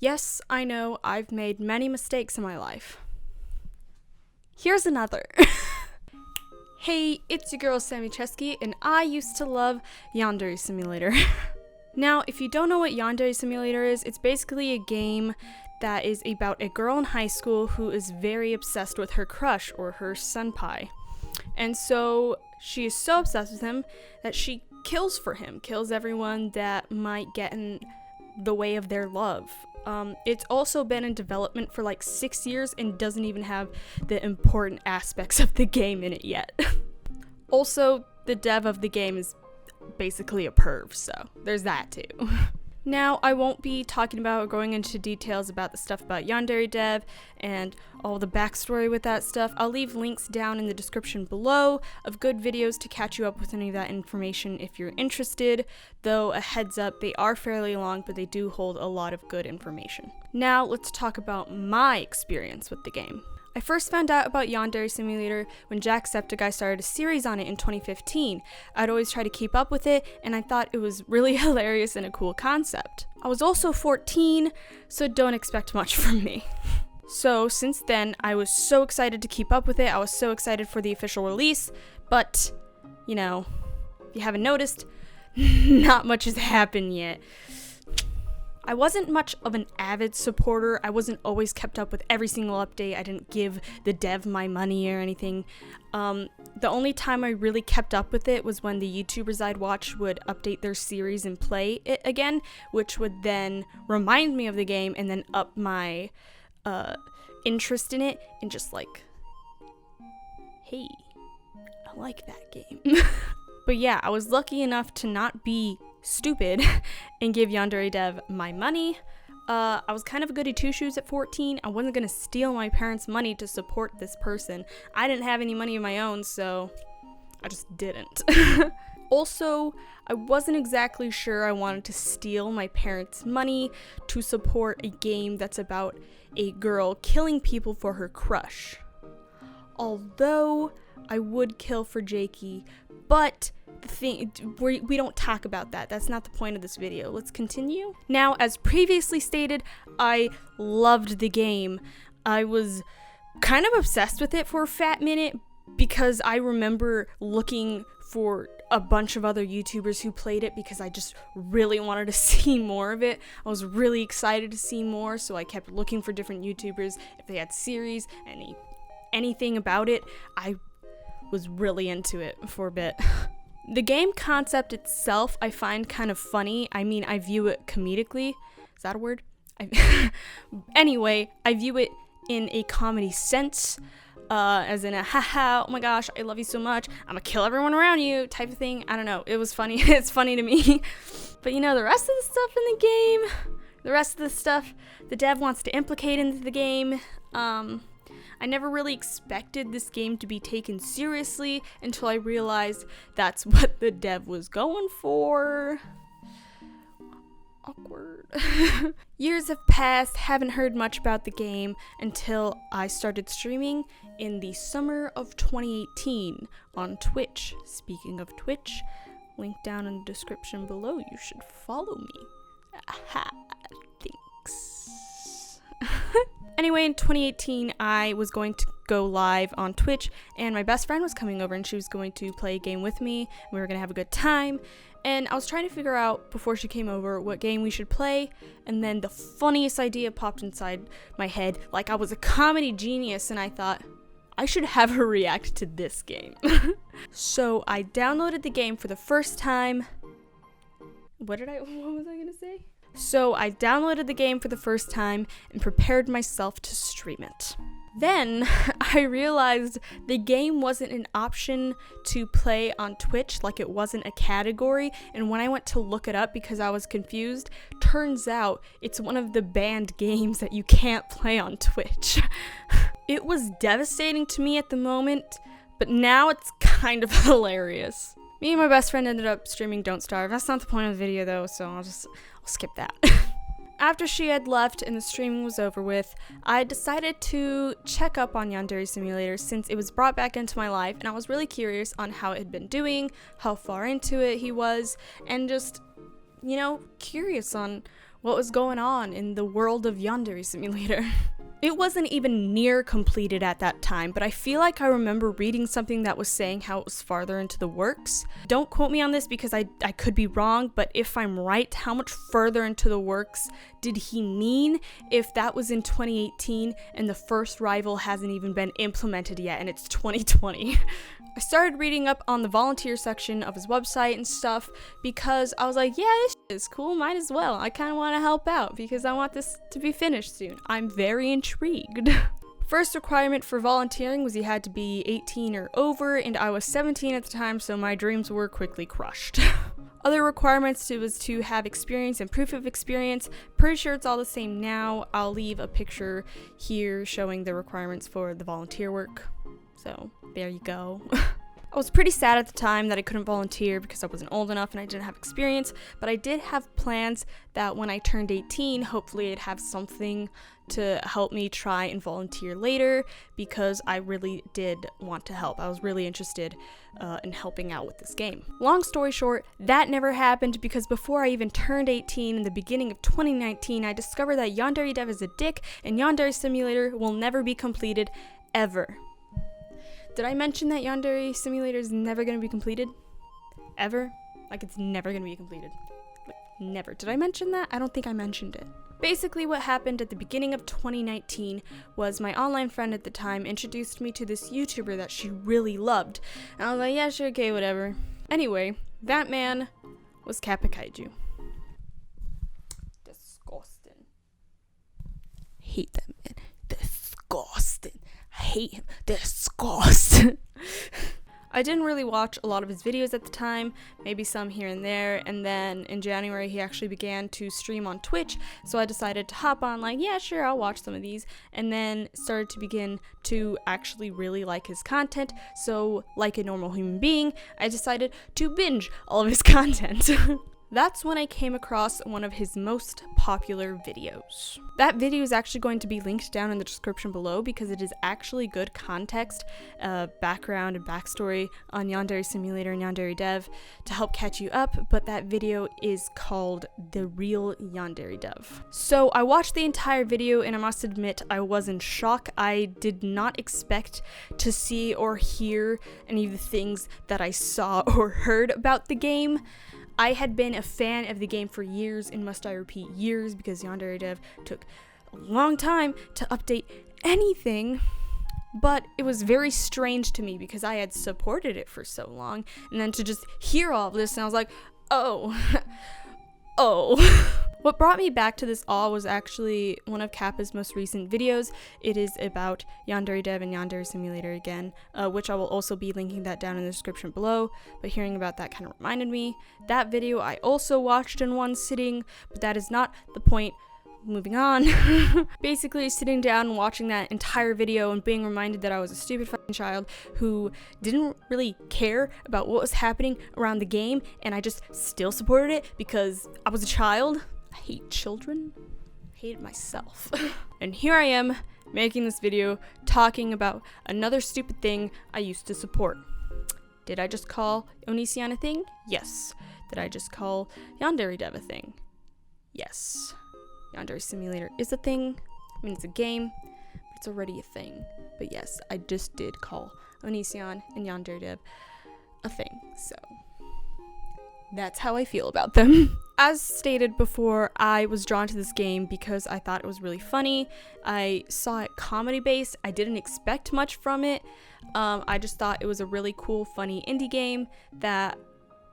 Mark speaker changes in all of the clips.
Speaker 1: Yes, I know, I've made many mistakes in my life. Here's another. Hey, it's your girl SammyCzewski, and I used to love Yandere Simulator. Now, if you don't know what Yandere Simulator is, it's basically a game that is about a girl in high school who is very obsessed with her crush, or her senpai. And so, she is so obsessed with him that she kills for him, kills everyone that might get in the way of their love. It's also been in development for like 6 years and doesn't even have the important aspects of the game in it yet. Also, the dev of the game is basically a perv, so there's that too. Now, I won't be talking about or going into details about the stuff about Yandere dev and all the backstory with that stuff. I'll leave links down in the description below of good videos to catch you up with any of that information if you're interested, though a heads up, they are fairly long, but they do hold a lot of good information. Now, let's talk about my experience with the game. I first found out about Yandere Simulator when Jacksepticeye started a series on it in 2015. I'd always try to keep up with it, and I thought it was really hilarious and a cool concept. I was also 14, so don't expect much from me. So since then, I was so excited to keep up with it. I was so excited for the official release, but, you know, if you haven't noticed, not much has happened yet. I wasn't much of an avid supporter. I wasn't always kept up with every single update. I didn't give the dev my money or anything. The only time I really kept up with it was when the YouTubers I'd watch would update their series and play it again, which would then remind me of the game and then up my interest in it and just like, hey, I like that game. But yeah, I was lucky enough to not be stupid and give Yandere dev my money. I was kind of a goody two-shoes at 14. I wasn't gonna steal my parents' money to support this person. I didn't have any money of my own, so I just didn't. Also, I wasn't exactly sure I wanted to steal my parents' money to support a game that's about a girl killing people for her crush. Although I would kill for Jakey, but the thing, we don't talk about that. That's not the point of this video. Let's continue. Now, as previously stated, I loved the game. I was kind of obsessed with it for a fat minute because I remember looking for a bunch of other YouTubers who played it because I just really wanted to see more of it. I was really excited to see more, so I kept looking for different YouTubers. If they had series, anything about it, I was really into it for a bit. The game concept itself I find kind of funny. I mean, I view it comedically. Is that a word? Anyway, I view it in a comedy sense, as in a haha, oh my gosh, I love you so much, I'm gonna kill everyone around you type of thing. I don't know, it was funny. It's funny to me. But you know, the rest of the stuff in the game, the rest of the stuff the dev wants to implicate into the game, I never really expected this game to be taken seriously until I realized that's what the dev was going for. Awkward. Years have passed, haven't heard much about the game until I started streaming in the summer of 2018 on Twitch. Speaking of Twitch, link down in the description below, you should follow me. Aha, thanks. Anyway, in 2018, I was going to go live on Twitch, and my best friend was coming over, and she was going to play a game with me. We were going to have a good time, and I was trying to figure out, before she came over, what game we should play, and then the funniest idea popped inside my head, like I was a comedy genius, and I thought, I should have her react to this game. So I downloaded the game for the first time. What was I going to say? So I downloaded the game for the first time and prepared myself to stream it. Then I realized the game wasn't an option to play on Twitch, like it wasn't a category, and when I went to look it up because I was confused, turns out it's one of the banned games that you can't play on Twitch. It was devastating to me at the moment, but now it's kind of hilarious. Me and my best friend ended up streaming Don't Starve. That's not the point of the video though, so I'll skip that. After she had left and the streaming was over with, I decided to check up on Yandere Simulator since it was brought back into my life, and I was really curious on how it had been doing, how far into it he was, and just, you know, curious on what was going on in the world of Yandere Simulator. It wasn't even near completed at that time, but I feel like I remember reading something that was saying how it was farther into the works. Don't quote me on this because I could be wrong, but if I'm right, how much further into the works did he mean if that was in 2018 and the first rival hasn't even been implemented yet and it's 2020? I started reading up on the volunteer section of his website and stuff because I was like, yeah, this is cool, might as well. I kind of want to help out because I want this to be finished soon. I'm very intrigued. First requirement for volunteering was you had to be 18 or over, and I was 17 at the time, so my dreams were quickly crushed. Other requirements was to have experience and proof of experience. Pretty sure it's all the same now. I'll leave a picture here showing the requirements for the volunteer work. So there you go. I was pretty sad at the time that I couldn't volunteer because I wasn't old enough and I didn't have experience, but I did have plans that when I turned 18, hopefully I'd have something to help me try and volunteer later because I really did want to help. I was really interested in helping out with this game. Long story short, that never happened because before I even turned 18 in the beginning of 2019, I discovered that Yandere Dev is a dick and Yandere Simulator will never be completed ever. Did I mention that Yandere Simulator is never going to be completed? Ever? Like, it's never going to be completed. Like, never. Did I mention that? I don't think I mentioned it. Basically, what happened at the beginning of 2019 was my online friend at the time introduced me to this YouTuber that she really loved. And I was like, yeah, sure, okay, whatever. Anyway, that man was Kappa Kaiju. Disgusting. Hate that man. Disgusting. Hate him. Disgust. I didn't really watch a lot of his videos at the time, maybe some here and there, and then in January he actually began to stream on Twitch, so I decided to hop on like, yeah, sure, I'll watch some of these, and then started to begin to actually really like his content, so like a normal human being, I decided to binge all of his content. That's when I came across one of his most popular videos. That video is actually going to be linked down in the description below because it is actually good context, background and backstory on Yandere Simulator and Yandere Dev to help catch you up, but that video is called The Real Yandere Dev. So I watched the entire video and I must admit I was in shock. I did not expect to see or hear any of the things that I saw or heard about the game. I had been a fan of the game for years, and must I repeat, years, because Yandere Dev took a long time to update anything, but it was very strange to me because I had supported it for so long, and then to just hear all of this, and I was like, oh, oh. What brought me back to this all was actually one of Kappa's most recent videos. It is about Yandere Dev and Yandere Simulator again, which I will also be linking that down in the description below, but hearing about that kind of reminded me. That video I also watched in one sitting, but that is not the point. Moving on. Basically sitting down and watching that entire video and being reminded that I was a stupid fucking child who didn't really care about what was happening around the game, and I just still supported it because I was a child. I hate children. I hate it myself. And here I am making this video talking about another stupid thing I used to support. Did I just call Onision a thing? Yes. Did I just call Yandere Dev a thing? Yes. Yandere Simulator is a thing. I mean, it's a game, but it's already a thing. But yes, I just did call Onision and Yandere Dev a thing. So that's how I feel about them. As stated before, I was drawn to this game because I thought it was really funny. I saw it comedy-based. I didn't expect much from it. I just thought it was a really cool, funny indie game that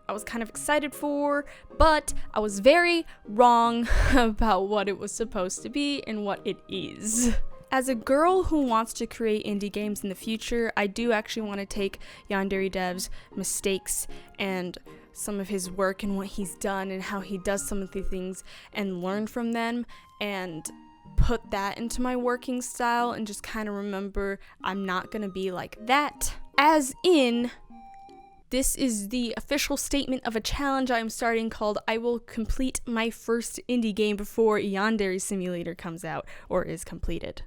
Speaker 1: I was kind of excited for, but I was very wrong about what it was supposed to be and what it is. As a girl who wants to create indie games in the future, I do actually want to take Yandere Dev's mistakes and some of his work and what he's done and how he does some of the things and learn from them and put that into my working style and just kind of remember I'm not gonna be like that. As in, this is the official statement of a challenge I'm starting called I will complete my first indie game before Yandere Simulator comes out or is completed.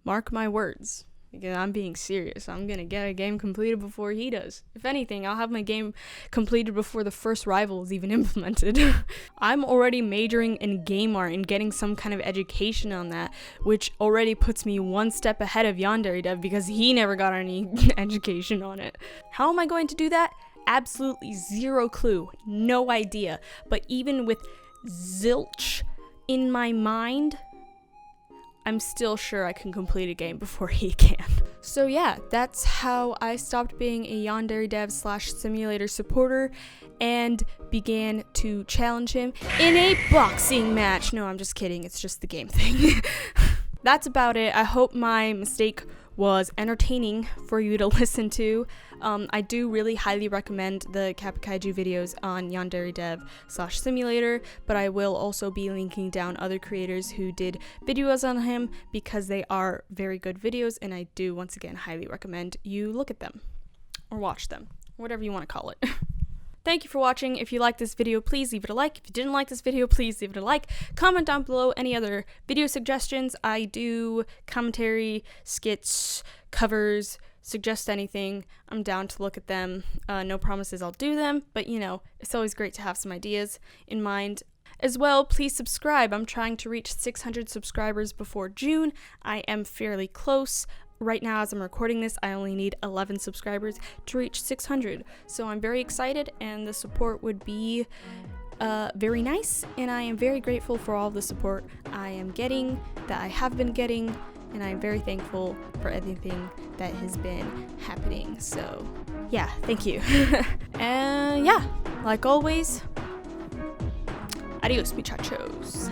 Speaker 1: Mark my words. Because I'm being serious. I'm gonna get a game completed before he does. If anything, I'll have my game completed before the first rival is even implemented. I'm already majoring in game art and getting some kind of education on that, which already puts me one step ahead of Yandere Dev because he never got any education on it. How am I going to do that? Absolutely zero clue. No idea. But even with zilch in my mind, I'm still sure I can complete a game before he can. So yeah, that's how I stopped being a Yandere Dev / simulator supporter and began to challenge him in a boxing match. No, I'm just kidding. It's just the game thing. That's about it. I hope my mistake was entertaining for you to listen to. I do really highly recommend the Kappa Kaiju videos on Yandere Dev / simulator, but I will also be linking down other creators who did videos on him because they are very good videos, and I do once again highly recommend you look at them or watch them, whatever you want to call it. Thank you for watching. If you liked this video, please leave it a like. If you didn't like this video, please leave it a like. Comment down below any other video suggestions. I do commentary, skits, covers, suggest anything. I'm down to look at them. No promises I'll do them, but you know, it's always great to have some ideas in mind. As well, please subscribe. I'm trying to reach 600 subscribers before June. I am fairly close. Right now, as I'm recording this, I only need 11 subscribers to reach 600. So I'm very excited, and the support would be very nice, and I am very grateful for all the support I am getting, that I have been getting, and I'm very thankful for everything that has been happening. So yeah, thank you. And yeah, like always, adios muchachos.